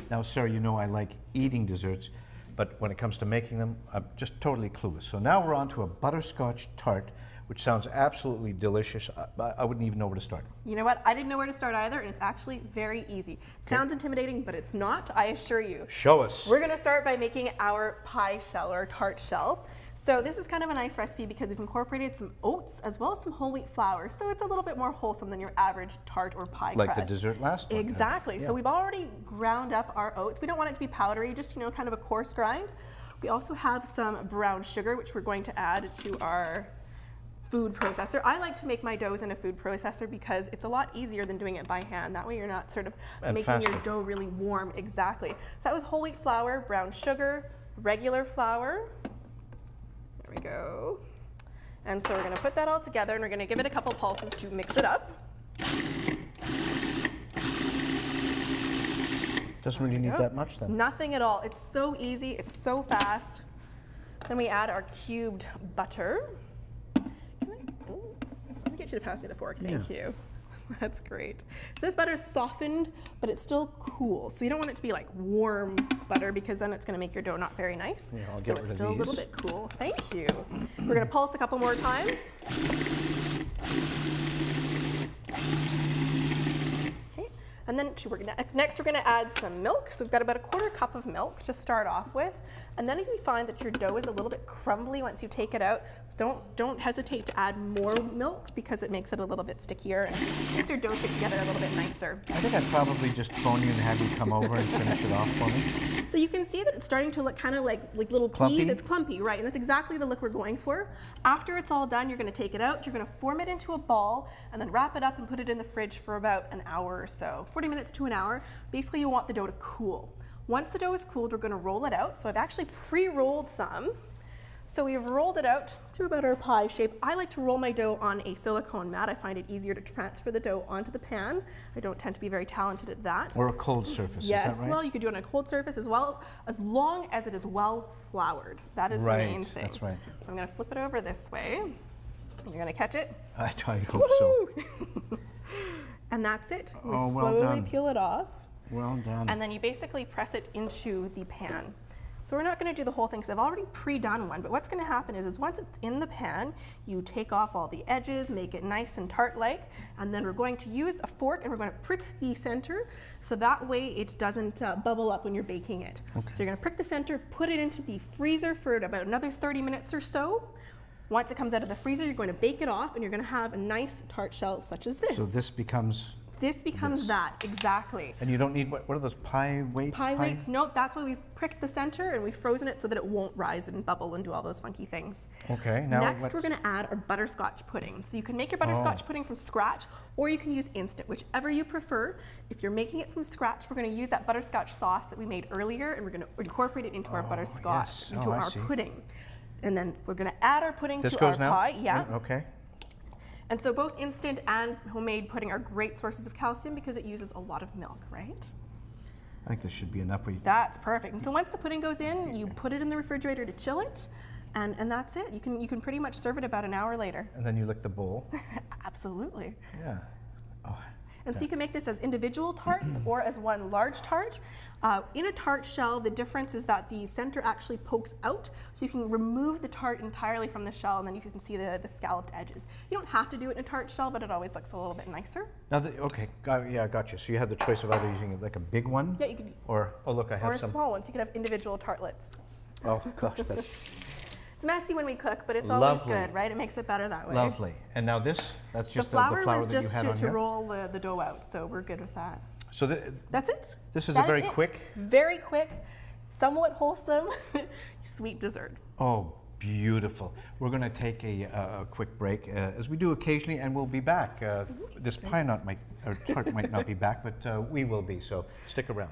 Now, Sarah, you know I like eating desserts, but when it comes to making them, I'm just totally clueless. So now we're on to a butterscotch tart, which sounds absolutely delicious. I wouldn't even know where to start. You know what? I didn't know where to start either, and it's actually very easy. Sounds intimidating, but it's not, I assure you. Show us. We're gonna start by making our pie shell, or tart shell. So this is kind of a nice recipe because we've incorporated some oats as well as some whole wheat flour, so it's a little bit more wholesome than your average tart or pie like crust. the dessert last one. Exactly. Yeah. So we've already ground up our oats. We don't want it to be powdery, just, you know, kind of a coarse grind. We also have some brown sugar, which we're going to add to our food processor. I like to make my doughs in a food processor because it's a lot easier than doing it by hand. That way you're not sort of making your dough really warm. Exactly. So that was whole wheat flour, brown sugar, regular flour. There we go. And so we're going to put that all together and we're going to give it a couple pulses to mix it up. Doesn't really need that much then. Nothing at all. It's so easy. It's so fast. Then we add our cubed butter. Let me get you to pass me the fork. Thank you. That's great. So this butter is softened, but it's still cool. So you don't want it to be like warm butter because then it's going to make your dough not very nice. Yeah, I'll so get it's rid still of a little bit cool. Thank you. We're going to pulse a couple more times. And then next we're going to add some milk. So we've got about a 1/4 cup of milk to start off with. And then if you find that your dough is a little bit crumbly once you take it out, don't hesitate to add more milk because it makes it a little bit stickier and makes your dough stick together a little bit nicer. I think I'd probably just phone you and have you come over and finish it off for me. So you can see that it's starting to look kind of like little Clumpy? peas. It's clumpy, right? And that's exactly the look we're going for. After it's all done, you're going to take it out, you're going to form it into a ball, and then wrap it up and put it in the fridge for about an hour or so, 40 minutes to an hour. Basically, you want the dough to cool. Once the dough is cooled, we're going to roll it out. So I've actually pre-rolled some. So we've rolled it out to about our pie shape. I like to roll my dough on a silicone mat. I find it easier to transfer the dough onto the pan. I don't tend to be very talented at that. Or a cold surface, yes, is that right? Well, you could do it on a cold surface as well, as long as it is well floured. That is the main thing. That's right. So I'm going to flip it over this way. You're going to catch it. I hope so. And that's it. We well slowly done. peel it off. Well done. And then you basically press it into the pan. So we're not going to do the whole thing because I've already pre-done one, but what's going to happen is once it's in the pan, you take off all the edges, make it nice and tart-like, and then we're going to use a fork and we're going to prick the center so that way it doesn't bubble up when you're baking it. Okay. So you're going to prick the center, put it into the freezer for about another 30 minutes or so. Once it comes out of the freezer, you're going to bake it off and you're going to have a nice tart shell such as this. So this becomes... This becomes that, exactly. And you don't need, what are those, pie weights? Pie weights, nope, that's why we've pricked the center and we've frozen it so that it won't rise and bubble and do all those funky things. Okay, now next we're gonna add our butterscotch pudding. So you can make your butterscotch pudding from scratch or you can use instant, whichever you prefer. If you're making it from scratch, we're gonna use that butterscotch sauce that we made earlier and we're gonna incorporate it into our butterscotch, into our pudding. And then we're gonna add our pudding to our pie. Yeah. Okay. And so both instant and homemade pudding are great sources of calcium because it uses a lot of milk, right? I think this should be enough for you. That's perfect. And so once the pudding goes in, you put it in the refrigerator to chill it, and that's it. You can pretty much serve it about an hour later. And then you lick the bowl. Absolutely. Yeah. Oh. And so you can make this as individual tarts or as one large tart. In a tart shell, the difference is that the center actually pokes out, so you can remove the tart entirely from the shell, and then you can see the scalloped edges. You don't have to do it in a tart shell, but it always looks a little bit nicer. Now, okay, yeah, I got you. So you had the choice of either using like a big one, yeah, you could, or oh look, I have some. Or a small one, so you could have individual tartlets. Oh gosh, that's. It's messy when we cook, but it's always good, right? It makes it better that way. Lovely. And now this, that's just the flour was was that just you had to roll the dough out, so we're good with that. So that's it. This is a very quick, somewhat wholesome, sweet dessert. Oh, beautiful. We're going to take a quick break, as we do occasionally, and we'll be back. This tart might not be back, but we will be. So stick around.